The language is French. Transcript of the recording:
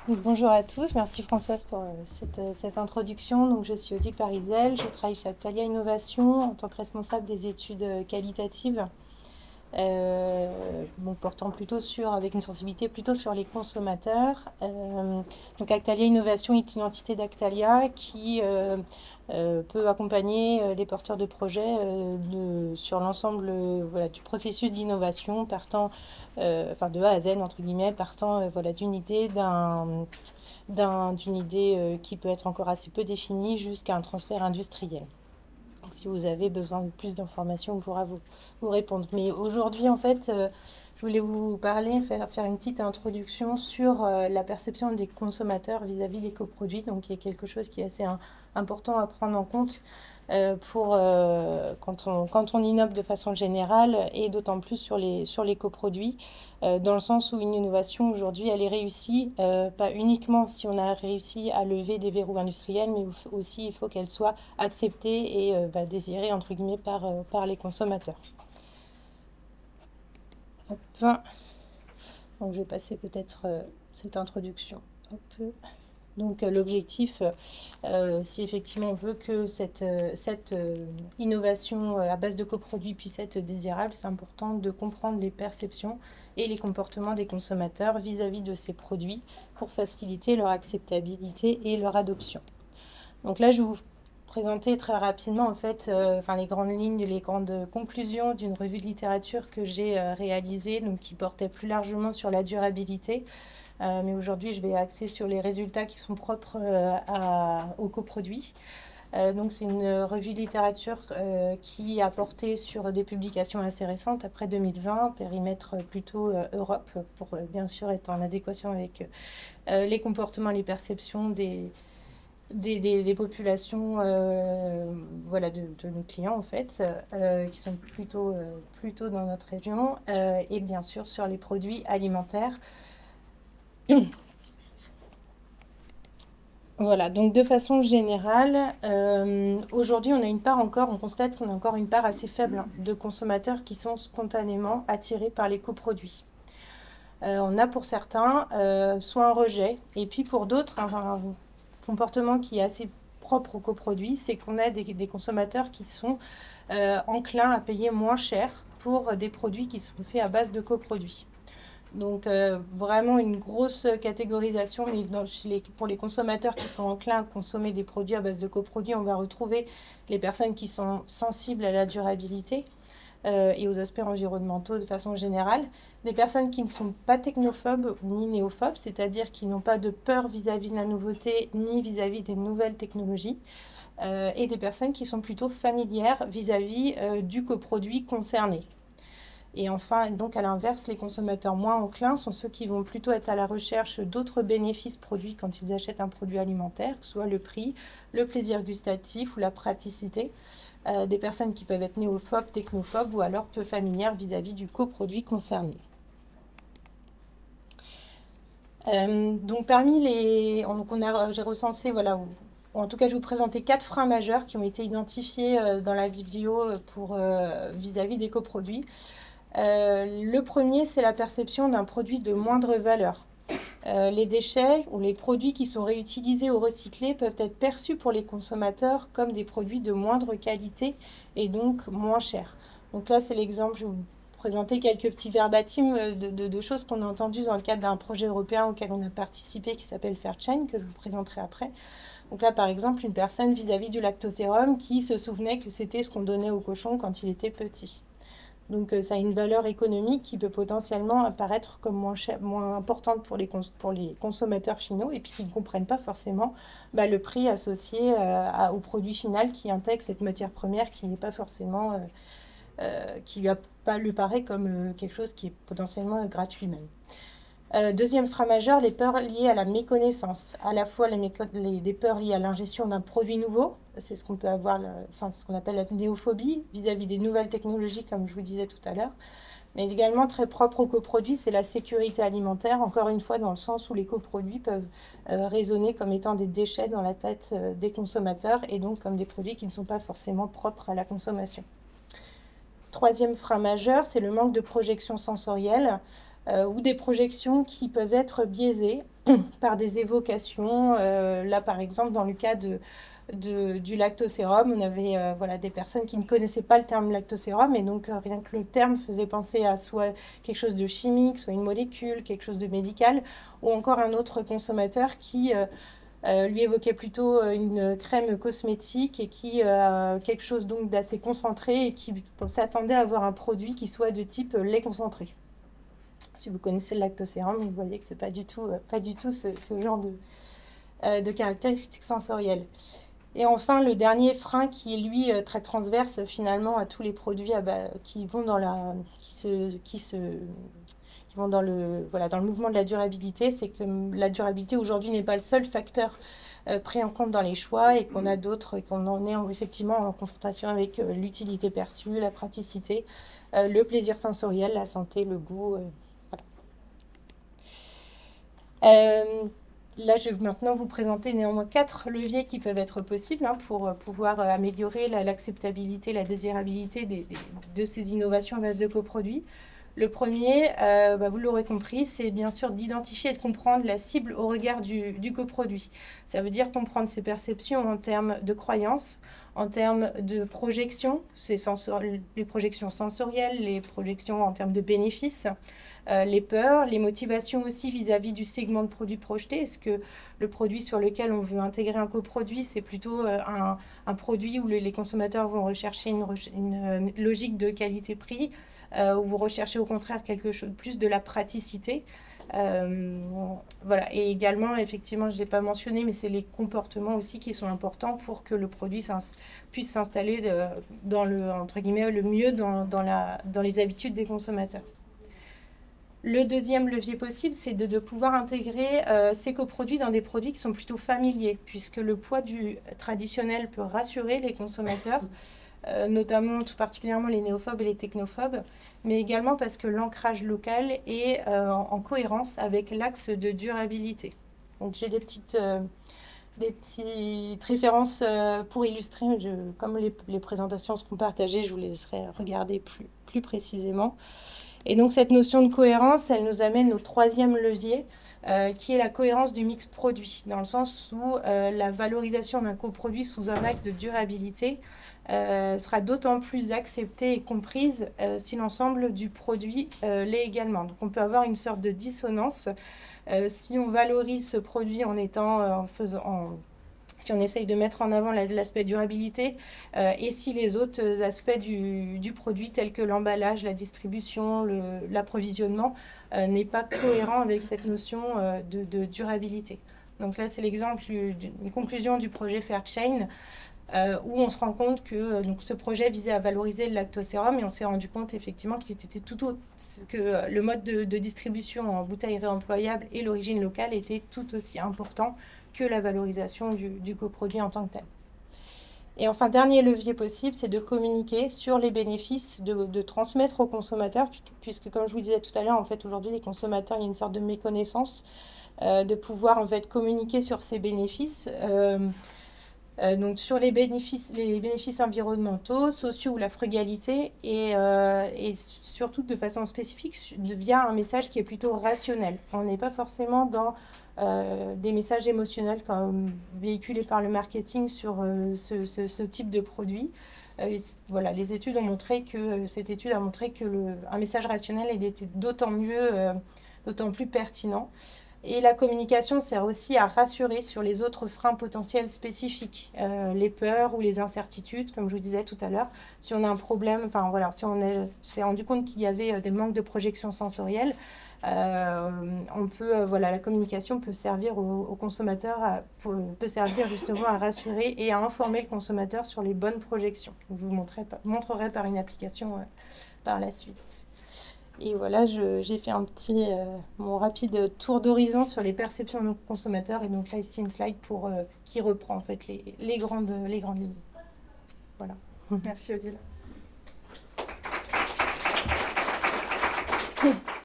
Donc, bonjour à tous, merci Françoise pour cette introduction. Donc, je suis Odile Parizel, je travaille chez Actalia Innovation en tant que responsable des études qualitatives, bon, portant plutôt sur, avec une sensibilité plutôt sur les consommateurs. Donc Actalia Innovation est une entité d'Actalia qui peut accompagner les porteurs de projets sur l'ensemble voilà, du processus d'innovation, partant enfin de A à Z entre guillemets, partant voilà, d'une idée qui peut être encore assez peu définie jusqu'à un transfert industriel. Donc, si vous avez besoin de plus d'informations, on pourra vous répondre. Mais aujourd'hui, en fait, je voulais vous parler, faire une petite introduction sur la perception des consommateurs vis-à-vis des coproduits, donc qui est quelque chose qui est assez important à prendre en compte quand on innove de façon générale et d'autant plus sur les coproduits, dans le sens où une innovation aujourd'hui, elle est réussie, pas uniquement si on a réussi à lever des verrous industriels, mais aussi il faut qu'elle soit acceptée et désirée, entre guillemets, par les consommateurs. Hop. Donc je vais passer peut-être cette introduction. Hop. Donc l'objectif, si effectivement on veut que cette innovation à base de coproduits puisse être désirable, c'est important de comprendre les perceptions et les comportements des consommateurs vis-à-vis de ces produits pour faciliter leur acceptabilité et leur adoption. Donc là, je vais vous présenter très rapidement en fait, les grandes lignes, les grandes conclusions d'une revue de littérature que j'ai réalisée, donc qui portait plus largement sur la durabilité. Mais aujourd'hui, je vais axer sur les résultats qui sont propres aux coproduits. Donc c'est une revue de littérature qui a porté sur des publications assez récentes, après 2020, périmètre plutôt Europe, pour bien sûr être en adéquation avec les comportements et les perceptions des populations voilà, de nos clients en fait, qui sont plutôt dans notre région, et bien sûr sur les produits alimentaires. Voilà, donc de façon générale, aujourd'hui on constate qu'on a encore une part assez faible de consommateurs qui sont spontanément attirés par les coproduits. On a pour certains soit un rejet, et puis pour d'autres, un comportement qui est assez propre aux coproduits, c'est qu'on a des consommateurs qui sont enclins à payer moins cher pour des produits qui sont faits à base de coproduits. Donc vraiment une grosse catégorisation, mais pour les consommateurs qui sont enclins à consommer des produits à base de coproduits, on va retrouver les personnes qui sont sensibles à la durabilité et aux aspects environnementaux de façon générale, des personnes qui ne sont pas technophobes ni néophobes, c'est-à-dire qui n'ont pas de peur vis-à-vis de la nouveauté ni vis-à-vis des nouvelles technologies, et des personnes qui sont plutôt familières vis-à-vis du coproduit concerné. Et enfin, donc à l'inverse, les consommateurs moins enclins sont ceux qui vont plutôt être à la recherche d'autres bénéfices produits quand ils achètent un produit alimentaire, que ce soit le prix, le plaisir gustatif ou la praticité. Des personnes qui peuvent être néophobes, technophobes ou alors peu familières vis-à-vis du coproduit concerné. Donc parmi les... j'ai recensé, voilà, ou en tout cas je vais vous présenter 4 freins majeurs qui ont été identifiés dans la biblio pour vis-à-vis des coproduits. Le premier, c'est la perception d'un produit de moindre valeur. Les déchets ou les produits qui sont réutilisés ou recyclés peuvent être perçus pour les consommateurs comme des produits de moindre qualité et donc moins chers. Donc là, c'est l'exemple, je vais vous présenter quelques petits verbatims de choses qu'on a entendues dans le cadre d'un projet européen auquel on a participé qui s'appelle Fairchain, que je vous présenterai après. Donc là, par exemple, une personne vis-à-vis du lactosérum qui se souvenait que c'était ce qu'on donnait au cochon quand il était petit. Donc ça a une valeur économique qui peut potentiellement apparaître comme moins importante pour les consommateurs finaux et puis qui ne comprennent pas forcément le prix associé au produit final qui intègre cette matière première qui n'est pas forcément, qui lui paraît comme quelque chose qui est potentiellement gratuit même. Deuxième frein majeur, les peurs liées à la méconnaissance. À la fois des peurs liées à l'ingestion d'un produit nouveau, c'est ce qu'on peut avoir, ce qu'on appelle la néophobie vis-à-vis des nouvelles technologies, comme je vous disais tout à l'heure. Mais également très propre aux coproduits, c'est la sécurité alimentaire, encore une fois dans le sens où les coproduits peuvent résonner comme étant des déchets dans la tête des consommateurs et donc comme des produits qui ne sont pas forcément propres à la consommation. Troisième frein majeur, c'est le manque de projection sensorielle. ou des projections qui peuvent être biaisées par des évocations. Là, par exemple, dans le cas du lactosérum, on avait voilà, des personnes qui ne connaissaient pas le terme lactosérum, et donc rien que le terme faisait penser à soit quelque chose de chimique, soit une molécule, quelque chose de médical, ou encore un autre consommateur qui lui évoquait plutôt une crème cosmétique et qui quelque chose donc d'assez concentré et qui s'attendait à avoir un produit qui soit de type lait concentré. Si vous connaissez le lactosérum, vous voyez que c'est pas du tout ce genre de caractéristiques sensorielles. Et enfin, le dernier frein qui est lui très transverse finalement à tous les produits qui vont dans qui vont dans dans le mouvement de la durabilité, c'est que la durabilité aujourd'hui n'est pas le seul facteur pris en compte dans les choix, et qu'on a d'autres, et qu'on en est effectivement en confrontation avec l'utilité perçue, la praticité, le plaisir sensoriel, la santé, le goût. Là, je vais maintenant vous présenter néanmoins 4 leviers qui peuvent être possibles pour pouvoir améliorer l'acceptabilité, la désirabilité de ces innovations à base de coproduits. Le premier, vous l'aurez compris, c'est bien sûr d'identifier et de comprendre la cible au regard du coproduit. Ça veut dire comprendre ses perceptions en termes de croyances, en termes de projections, les projections sensorielles, les projections en termes de bénéfices, les peurs, les motivations aussi vis-à-vis du segment de produit projeté. Est-ce que le produit sur lequel on veut intégrer un coproduit, c'est plutôt un produit où les consommateurs vont rechercher une logique de qualité-prix, où vous recherchez au contraire quelque chose plus de la praticité. Voilà. Et également, effectivement, je ne l'ai pas mentionné, mais c'est les comportements aussi qui sont importants pour que le produit puisse s'installer entre guillemets, le mieux dans les habitudes des consommateurs. Le deuxième levier possible, c'est de pouvoir intégrer ces coproduits dans des produits qui sont plutôt familiers, puisque le poids du traditionnel peut rassurer les consommateurs, notamment tout particulièrement les néophobes et les technophobes, mais également parce que l'ancrage local est en cohérence avec l'axe de durabilité. Donc j'ai des petites références pour illustrer. Comme les présentations seront partagées, je vous les laisserai regarder plus précisément. Et donc cette notion de cohérence, elle nous amène au troisième levier, qui est la cohérence du mix produit, dans le sens où la valorisation d'un coproduit sous un axe de durabilité sera d'autant plus acceptée et comprise si l'ensemble du produit l'est également. Donc on peut avoir une sorte de dissonance si on valorise ce produit si on essaye de mettre en avant l'aspect durabilité, et si les autres aspects du produit, tels que l'emballage, la distribution, l'approvisionnement, n'est pas cohérent avec cette notion de durabilité. Donc là, c'est l'exemple d'une conclusion du projet Fairchain, où on se rend compte que ce projet visait à valoriser le lactosérum, et on s'est rendu compte effectivement qu'il était tout autre, que le mode de distribution en bouteilles réemployables et l'origine locale étaient tout aussi importants que la valorisation du coproduit en tant que tel. Et enfin, dernier levier possible, c'est de communiquer sur les bénéfices, de transmettre aux consommateurs, puisque comme je vous disais tout à l'heure, en fait, aujourd'hui, les consommateurs, il y a une sorte de méconnaissance, de pouvoir en fait communiquer sur ces bénéfices. Donc sur les bénéfices environnementaux, sociaux ou la frugalité, et surtout de façon spécifique via un message qui est plutôt rationnel. On n'est pas forcément dans des messages émotionnels comme véhiculés par le marketing sur ce type de produit. Voilà, les études ont montré que un message rationnel était d'autant plus pertinent. Et la communication sert aussi à rassurer sur les autres freins potentiels spécifiques, les peurs ou les incertitudes, comme je vous disais tout à l'heure. Si on a un problème, enfin voilà, si on s'est rendu compte qu'il y avait des manques de projection sensorielle, la communication peut servir aux consommateurs, peut servir justement à rassurer et à informer le consommateur sur les bonnes projections. Je vous montrerai par une application par la suite. Et voilà, j'ai fait mon rapide tour d'horizon sur les perceptions de nos consommateurs. Et donc là, ici, une slide qui reprend en fait les grandes lignes. Voilà. Merci Odile.